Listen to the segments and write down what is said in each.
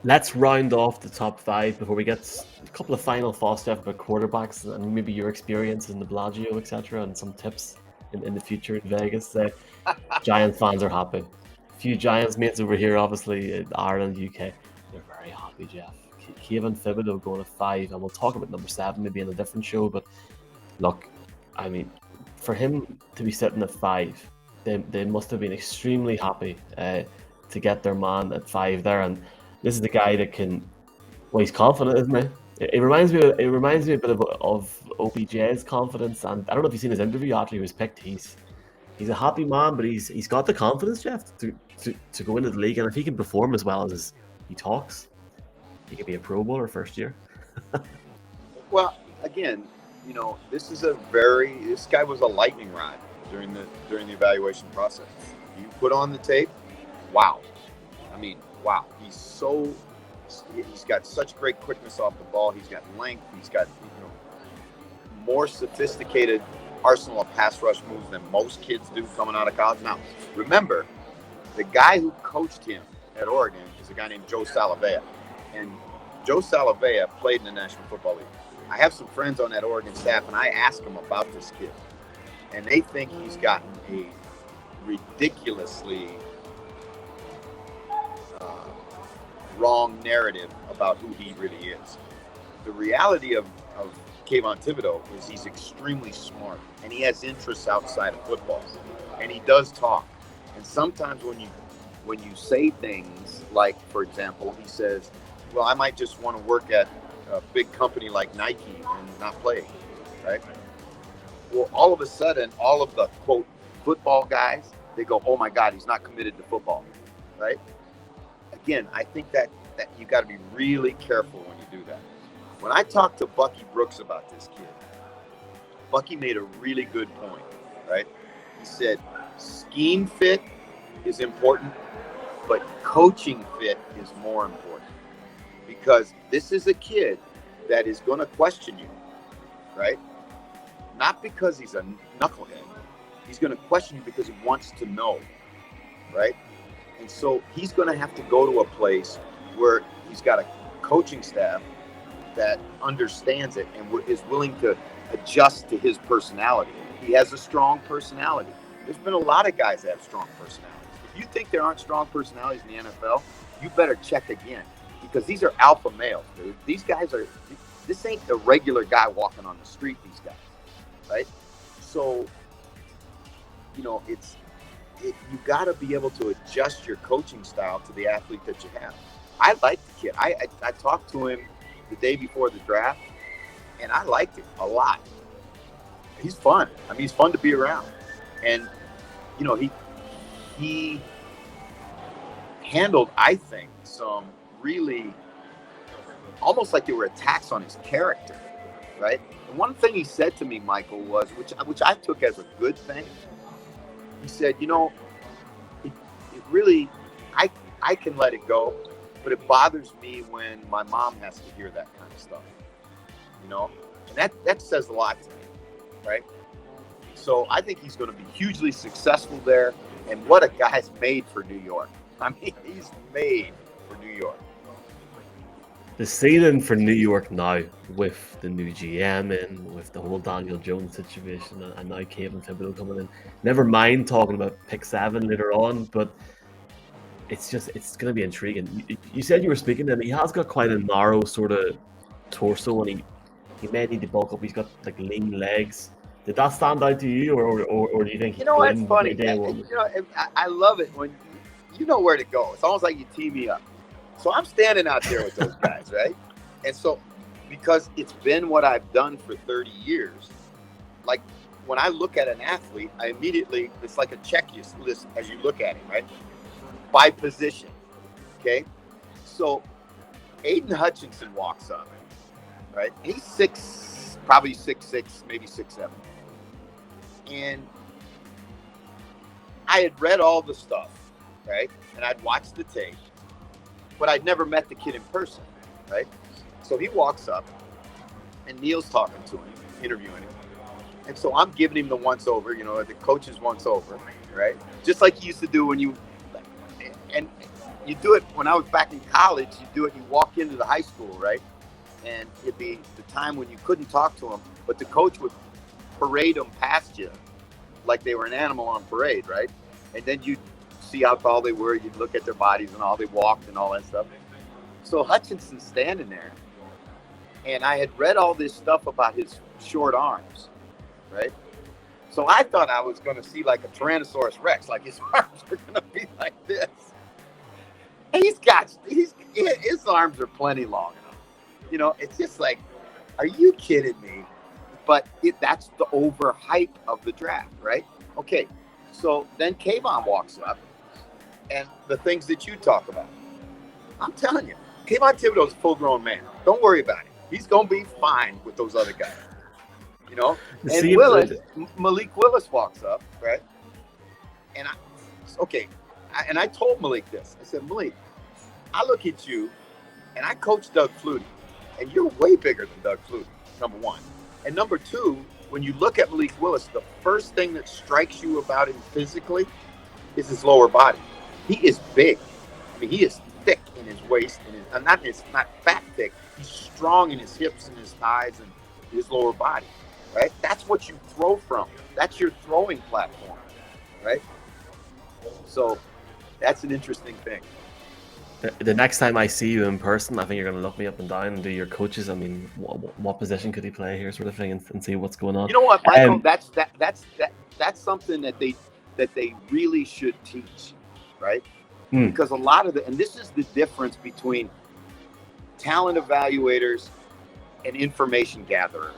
Let's round off the top five before we get a couple of final thoughts, Jeff, about quarterbacks and maybe your experience in the Bellagio, etc., and some tips in the future in Vegas. Giants fans are happy. A few Giants mates over here, obviously, in Ireland, UK, they're very happy, Jeff. Kayvon Thibodeaux going to five, and we'll talk about number seven maybe in a different show. But look, I mean, for him to be sitting at five, they must have been extremely happy to get their man at five there. And this is the guy that can. Well, he's confident, isn't he? It reminds me. It reminds me a bit of OBJ's confidence. And I don't know if you've seen his interview after he was picked. He's a happy man, but he's got the confidence, Jeff, to go into the league. And if he can perform as well as he talks, he could be a Pro Bowler first year. Well, again, this guy was a lightning rod during the evaluation process. You put on the tape, wow. I mean, wow. He's got such great quickness off the ball. He's got length. He's got more sophisticated arsenal of pass rush moves than most kids do coming out of college. Now, remember, the guy who coached him at Oregon is a guy named Joe Salavea. And Joe Salavea played in the National Football League. I have some friends on that Oregon staff, and I ask them about this kid. And they think he's gotten a ridiculously wrong narrative about who he really is. The reality of Kayvon Thibodeaux is he's extremely smart, and he has interests outside of football, and he does talk. And sometimes when you say things like, for example, he says, well, I might just want to work at a big company like Nike and not play, right? Well, all of a sudden, all of the, quote, football guys, they go, oh my God, he's not committed to football, right? Again, I think that you got to be really careful when you do that. When I talked to Bucky Brooks about this kid, Bucky made a really good point, right? He said, scheme fit is important, but coaching fit is more important. Because this is a kid that is going to question you, right? Not because he's a knucklehead. He's going to question you because he wants to know, right? And so he's going to have to go to a place where he's got a coaching staff that understands it and is willing to adjust to his personality. He has a strong personality. There's been a lot of guys that have strong personalities. If you think there aren't strong personalities in the NFL, you better check again, because these are alpha males, dude. This ain't the regular guy walking on the street, these guys, right? So, you got to be able to adjust your coaching style to the athlete that you have. I like the kid. I talked to him the day before the draft, and I liked him a lot. He's fun. I mean, he's fun to be around. And, he handled, I think, some really almost like they were attacks on his character, right? And one thing he said to me, Michael, was, which I took as a good thing. He said, it really, I can let it go, but it bothers me when my mom has to hear that kind of stuff, and that says a lot to me, right? So I think he's going to be hugely successful there, and what a guy's made for New York. I mean, he's made for New York. The ceiling for New York now, with the new GM in, with the whole Daniel Jones situation, and now Kayvon Thibodeaux coming in. Never mind talking about pick 7 later on, but it's going to be intriguing. You said you were speaking to him. He has got quite a narrow sort of torso, and he may need to bulk up. He's got like lean legs. Did that stand out to you, or do you think? It's funny. I love it when you know where to go. It's almost like you tee me up. So I'm standing out there with those guys, right? And so, because it's been what I've done for 30 years, like when I look at an athlete, I immediately, it's like a checklist as you look at him, right? By position, okay? So Aiden Hutchinson walks up, right? He's probably 6'6", maybe 6'7". And I had read all the stuff, right? And I'd watched the tape. But I'd never met the kid in person, right? So he walks up, and Neil's talking to him, interviewing him. And so I'm giving him the once over, the coach's once over, right? Just like he used to do when you – and you do it when I was back in college. You do it. You walk into the high school, right? And it'd be the time when you couldn't talk to them, but the coach would parade them past you like they were an animal on parade, right? And then you'd see how tall they were. You'd look at their bodies and how they walked and all that stuff. So Hutchinson's standing there, and I had read all this stuff about his short arms, right? So I thought I was going to see like a Tyrannosaurus Rex, like his arms are going to be like this. And his arms are plenty long enough. You know, it's just like, are you kidding me? But that's the overhype of the draft, right? Okay, so then Kayvon walks up, and the things that you talk about. I'm telling you, Kayvon Thibodeaux is a full-grown man. Don't worry about it. He's going to be fine with those other guys. You know? And Malik Willis walks up, right? And I told Malik this. I said, Malik, I look at you, and I coach Doug Flutie, and you're way bigger than Doug Flutie, number one. And number two, when you look at Malik Willis, the first thing that strikes you about him physically is his lower body. He is big. I mean, he is thick in his waist, and not fat thick. He's strong in his hips and his thighs and his lower body, right? That's what you throw from. That's your throwing platform, right? So that's an interesting thing. The next time I see you in person, I think you're going to look me up and down and do your coaches. I mean, what position could he play here, sort of thing, and see what's going on. You know what, Michael? That's something that they really should teach, right? Because a lot of and this is the difference between talent evaluators and information gatherers,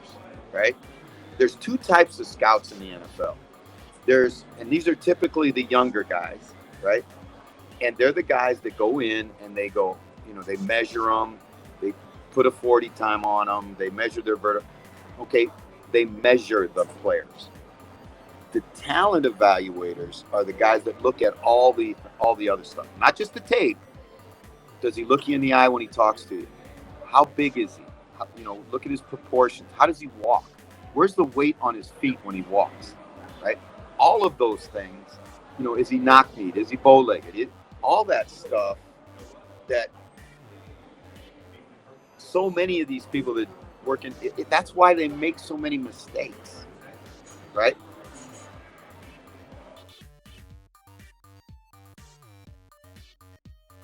right? There's two types of scouts in the NFL. And these are typically the younger guys, right? And they're the guys that go in and they go, you know, they measure them, they put a 40 time on them, they measure their vertical. Okay, they measure the players. The talent evaluators are the guys that look at all the other stuff, not just the tape. Does he look you in the eye when he talks to you? How big is he? Look at his proportions. How does he walk? Where's the weight on his feet when he walks? Right? All of those things. You know, is he knock-kneed? Is he bow-legged? All that stuff that so many of these people that work in that's why they make so many mistakes, right?